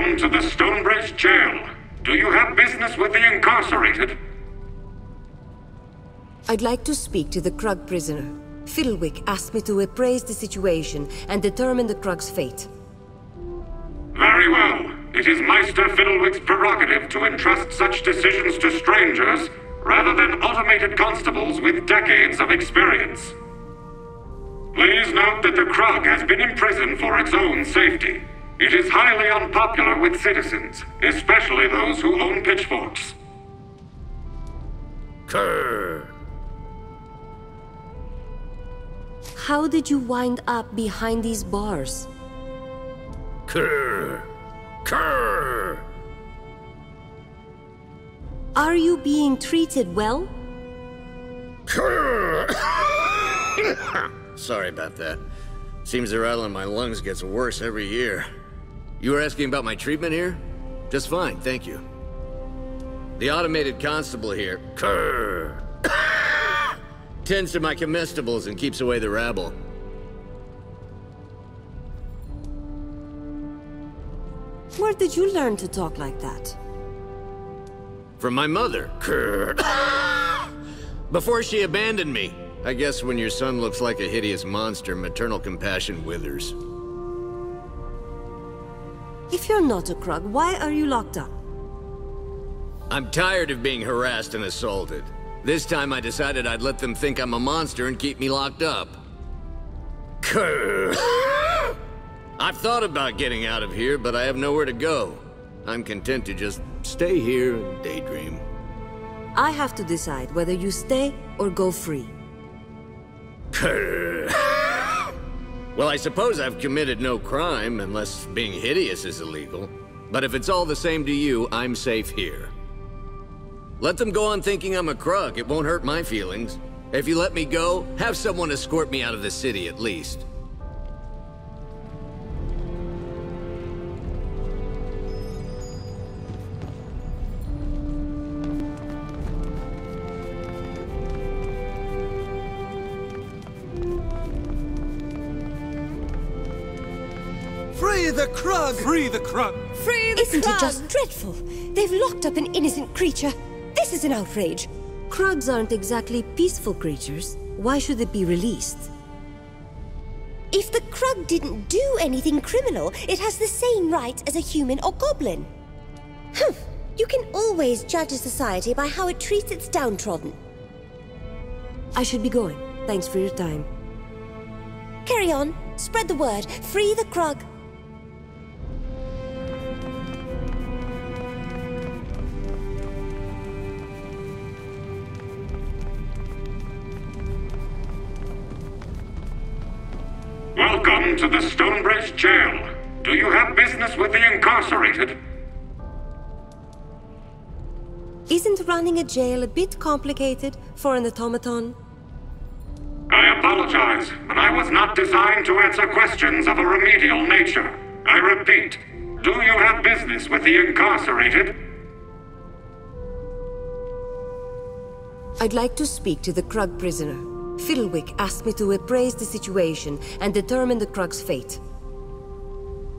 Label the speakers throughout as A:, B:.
A: Welcome to the Stonebridge jail. Do you have business with the incarcerated?
B: I'd like to speak to the Krug prisoner. Fiddlewick asked me to appraise the situation and determine the Krug's fate.
A: Very well. It is Meister Fiddlewick's prerogative to entrust such decisions to strangers, rather than automated constables with decades of experience. Please note that the Krug has been imprisoned for its own safety. It is highly unpopular with citizens, especially those who own pitchforks.
C: Krr.
B: How did you wind up behind these bars?
C: Krr. Krr.
B: Are you being treated well?
C: Krr. Sorry about that. Seems the rattle in my lungs gets worse every year. You were asking about my treatment here? Just fine, thank you. The automated constable here, Krr, tends to my comestibles and keeps away the rabble.
B: Where did you learn to talk like that?
C: From my mother, Krr. Before she abandoned me. I guess when your son looks like a hideous monster, maternal compassion withers.
B: If you're not a Krug, why are you locked up?
C: I'm tired of being harassed and assaulted. This time I decided I'd let them think I'm a monster and keep me locked up. Krr. I've thought about getting out of here, but I have nowhere to go. I'm content to just stay here and daydream.
B: I have to decide whether you stay or go free.
C: Well, I suppose I've committed no crime, unless being hideous is illegal. But if it's all the same to you, I'm safe here. Let them go on thinking I'm a Krug. It won't hurt my feelings. If you let me go, have someone escort me out of the city at least.
D: Free the Krug! Free the Krug!
E: Free the
B: Isn't
E: Krug!
B: it just dreadful? They've locked up an innocent creature. This is an outrage. Krugs aren't exactly peaceful creatures. Why should it be released?
E: If the Krug didn't do anything criminal, it has the same rights as a human or goblin. Humph! You can always judge a society by how it treats its downtrodden.
B: I should be going. Thanks for your time.
E: Carry on. Spread the word. Free the Krug.
A: Welcome to the Stonebridge jail. Do you have business with the incarcerated?
B: Isn't running a jail a bit complicated for an automaton?
A: I apologize, but I was not designed to answer questions of a remedial nature. I repeat, do you have business with the incarcerated?
B: I'd like to speak to the Krug prisoner. Fiddlewick asked me to appraise the situation and determine the Krug's fate.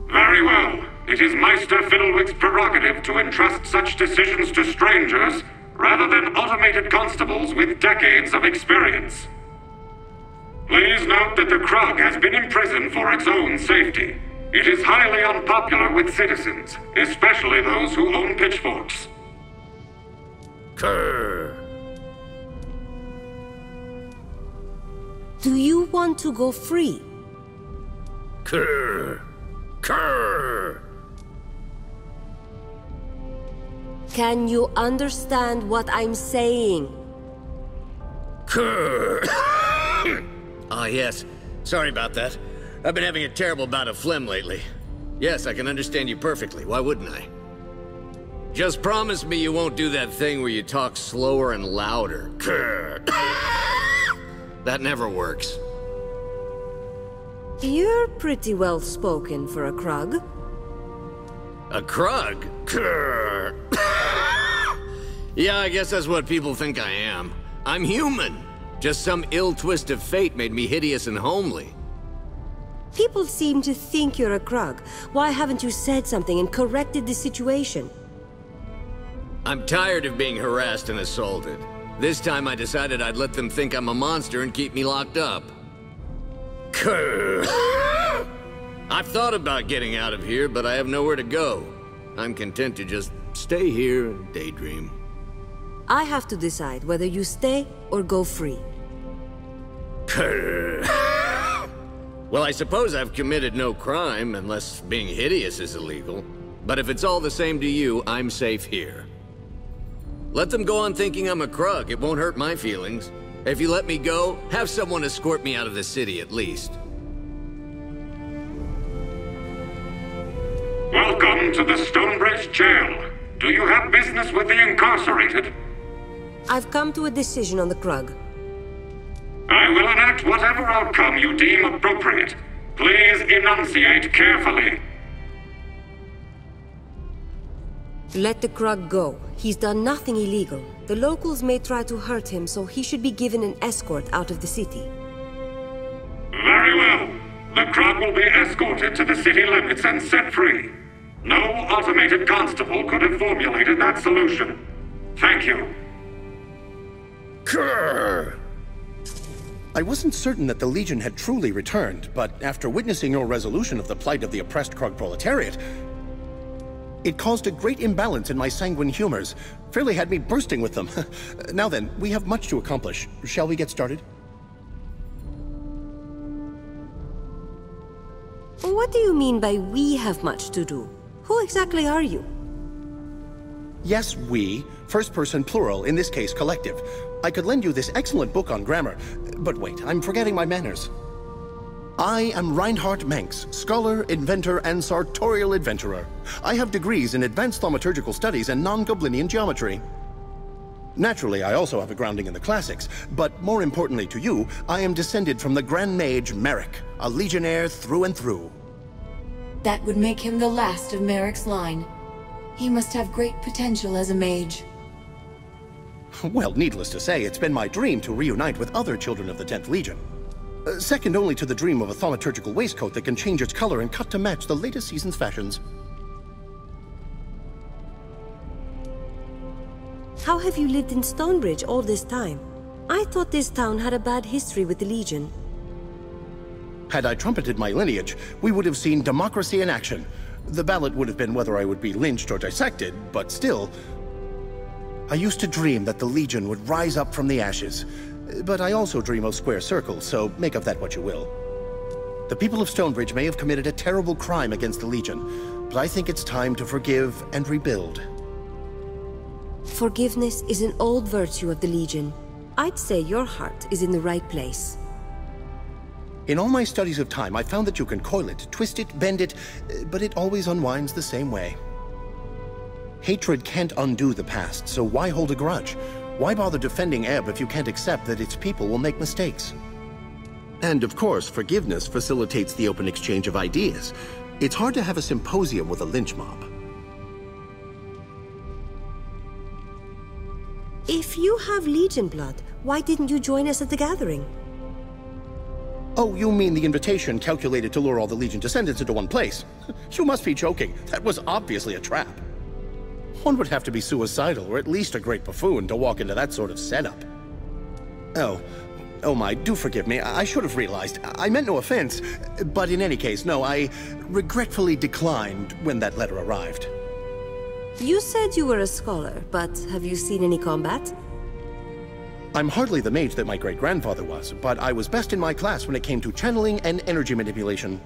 A: Very well. It is Meister Fiddlewick's prerogative to entrust such decisions to strangers, rather than automated constables with decades of experience. Please note that the Krug has been imprisoned for its own safety. It is highly unpopular with citizens, especially those who own pitchforks.
C: Krr.
B: Do you want to go free?
C: Krr. Krr.
B: Can you understand what I'm saying?
C: Krr. Ah, yes. Sorry about that. I've been having a terrible bout of phlegm lately. Yes, I can understand you perfectly. Why wouldn't I? Just promise me you won't do that thing where you talk slower and louder. Krr. That never works.
B: You're pretty well spoken for a Krug.
C: A Krug? Krr. Yeah, I guess that's what people think I am. I'm human. Just some ill twist of fate made me hideous and homely.
B: People seem to think you're a Krug. Why haven't you said something and corrected the situation?
C: I'm tired of being harassed and assaulted. This time I decided I'd let them think I'm a monster and keep me locked up. I've thought about getting out of here, but I have nowhere to go. I'm content to just stay here and daydream.
B: I have to decide whether you stay or go free.
C: Well, I suppose I've committed no crime, unless being hideous is illegal. But if it's all the same to you, I'm safe here. Let them go on thinking I'm a Krug. It won't hurt my feelings. If you let me go, have someone escort me out of the city at least.
A: Welcome to the Stonebridge jail. Do you have business with the incarcerated?
B: I've come to a decision on the Krug.
A: I will enact whatever outcome you deem appropriate. Please enunciate carefully.
B: Let the Krug go. He's done nothing illegal. The locals may try to hurt him, so he should be given an escort out of the city.
A: Very well. The Krug will be escorted to the city limits and set free. No automated constable could have formulated that solution. Thank you.
F: Grr. I wasn't certain that the Legion had truly returned, but after witnessing your resolution of the plight of the oppressed Krug proletariat, it caused a great imbalance in my sanguine humors. Fairly had me bursting with them. Now then, we have much to accomplish. Shall we get started?
B: What do you mean by we have much to do? Who exactly are you?
F: Yes, we. First person plural, in this case collective. I could lend you this excellent book on grammar, but wait, I'm forgetting my manners. I am Reinhardt Menks, scholar, inventor, and sartorial adventurer. I have degrees in advanced thaumaturgical studies and non-Goblinian geometry. Naturally, I also have a grounding in the classics, but more importantly to you, I am descended from the Grand Mage Merrick, a legionnaire through and through.
G: That would make him the last of Merrick's line. He must have great potential as a mage.
F: Well, needless to say, it's been my dream to reunite with other children of the 10th Legion. Second only to the dream of a thaumaturgical waistcoat that can change its color and cut to match the latest season's fashions.
B: How have you lived in Stonebridge all this time? I thought this town had a bad history with the Legion.
F: Had I trumpeted my lineage, we would have seen democracy in action. The ballot would have been whether I would be lynched or dissected, but still... I used to dream that the Legion would rise up from the ashes. But I also dream of square circles, so make of that what you will. The people of Stonebridge may have committed a terrible crime against the Legion, but I think it's time to forgive and rebuild.
B: Forgiveness is an old virtue of the Legion. I'd say your heart is in the right place.
F: In all my studies of time, I found that you can coil it, twist it, bend it, but it always unwinds the same way. Hatred can't undo the past, so why hold a grudge? Why bother defending Ehb if you can't accept that its people will make mistakes? And of course, forgiveness facilitates the open exchange of ideas. It's hard to have a symposium with a lynch mob.
B: If you have Legion blood, why didn't you join us at the gathering?
F: Oh, you mean the invitation calculated to lure all the Legion descendants into one place? You must be joking. That was obviously a trap. One would have to be suicidal, or at least a great buffoon, to walk into that sort of setup. Oh my, do forgive me. I should have realized. I meant no offense. But in any case, no, I regretfully declined when that letter arrived.
B: You said you were a scholar, but have you seen any combat?
F: I'm hardly the mage that my great-grandfather was, but I was best in my class when it came to channeling and energy manipulation.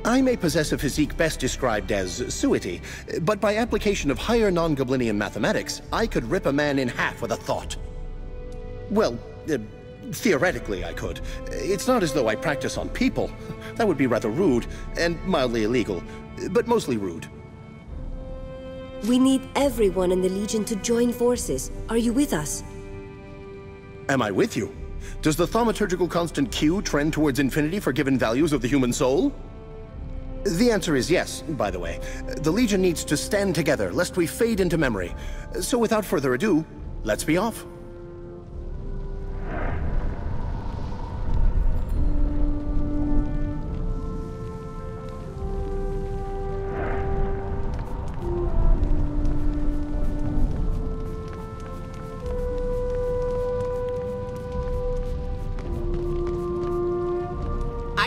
F: I may possess a physique best described as suety, but by application of higher non-Goblinian mathematics, I could rip a man in half with a thought. Well, theoretically I could. It's not as though I practice on people. That would be rather rude, and mildly illegal, but mostly rude.
B: We need everyone in the Legion to join forces. Are you with us?
F: Am I with you? Does the thaumaturgical constant Q trend towards infinity for given values of the human soul? The answer is yes, by the way. The Legion needs to stand together, lest we fade into memory. So without further ado, let's be off.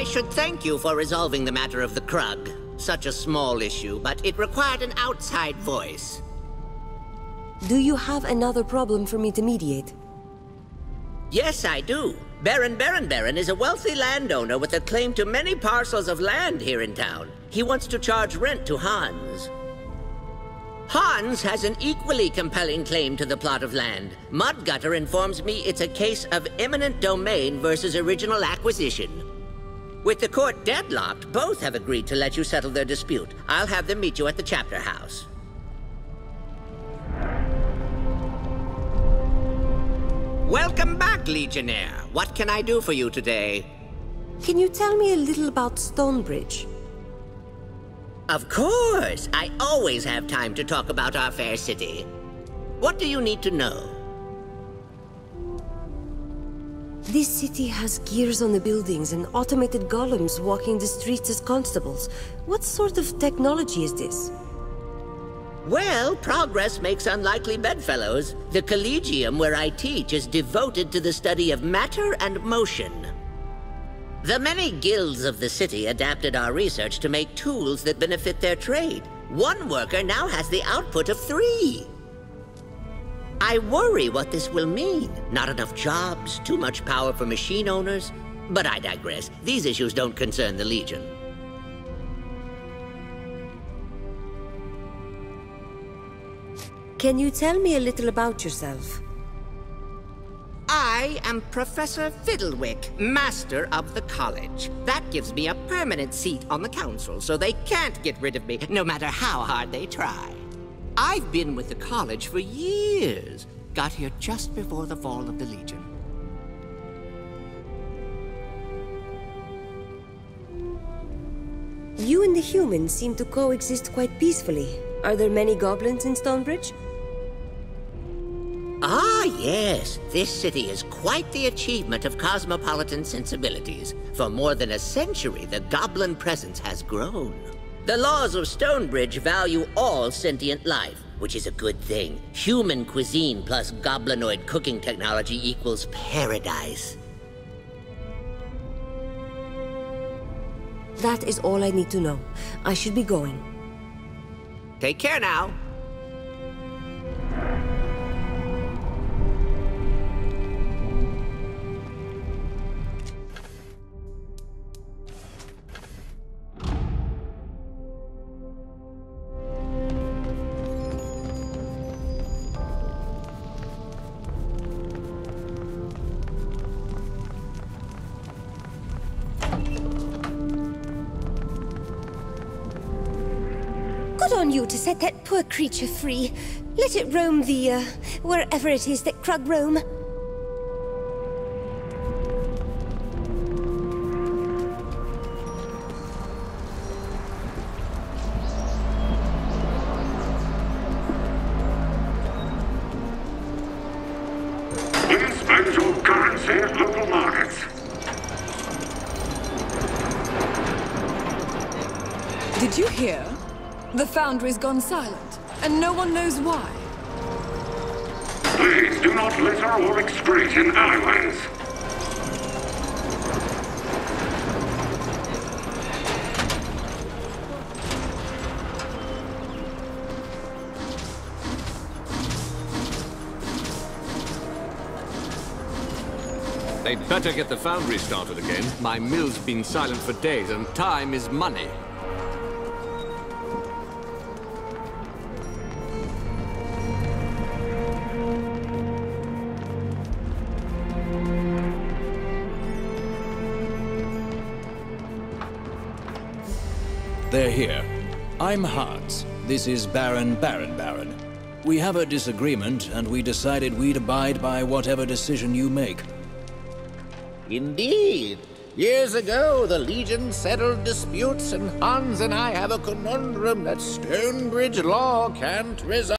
H: I should thank you for resolving the matter of the Krug. Such a small issue, but it required an outside voice.
B: Do you have another problem for me to mediate?
H: Yes, I do. Baron is a wealthy landowner with a claim to many parcels of land here in town. He wants to charge rent to Hans. Hans has an equally compelling claim to the plot of land. Mudgutter informs me it's a case of eminent domain versus original acquisition. With the court deadlocked, both have agreed to let you settle their dispute. I'll have them meet you at the chapter house. Welcome back, Legionnaire. What can I do for you today?
B: Can you tell me a little about Stonebridge?
H: Of course! I always have time to talk about our fair city. What do you need to know?
B: This city has gears on the buildings and automated golems walking the streets as constables. What sort of technology is this?
H: Well, progress makes unlikely bedfellows. The Collegium where I teach is devoted to the study of matter and motion. The many guilds of the city adapted our research to make tools that benefit their trade. One worker now has the output of 3. I worry what this will mean. Not enough jobs, too much power for machine owners. But I digress. These issues don't concern the Legion.
B: Can you tell me a little about yourself?
H: I am Professor Fiddlewick, Master of the College. That gives me a permanent seat on the Council, so they can't get rid of me, no matter how hard they try. I've been with the College for years. Got here just before the fall of the Legion.
B: You and the humans seem to coexist quite peacefully. Are there many goblins in Stonebridge?
H: Ah, yes. This city is quite the achievement of cosmopolitan sensibilities. For more than a century, the goblin presence has grown. The laws of Stonebridge value all sentient life, which is a good thing. Human cuisine plus goblinoid cooking technology equals paradise.
B: That is all I need to know. I should be going.
H: Take care now.
E: Good on you to set that poor creature free. Let it roam wherever it is that Krug roam.
A: Inspect your currency at local markets.
I: Did you hear? The foundry's gone silent, and no one knows why.
A: Please do not litter or excrete in alleyways.
J: They'd better get the foundry started again. My mill's been silent for days, and time is money.
K: They're here. I'm Hans. This is Baron. We have a disagreement, and we decided we'd abide by whatever decision you make.
H: Indeed. Years ago, the Legion settled disputes, and Hans and I have a conundrum that Stonebridge law can't resolve.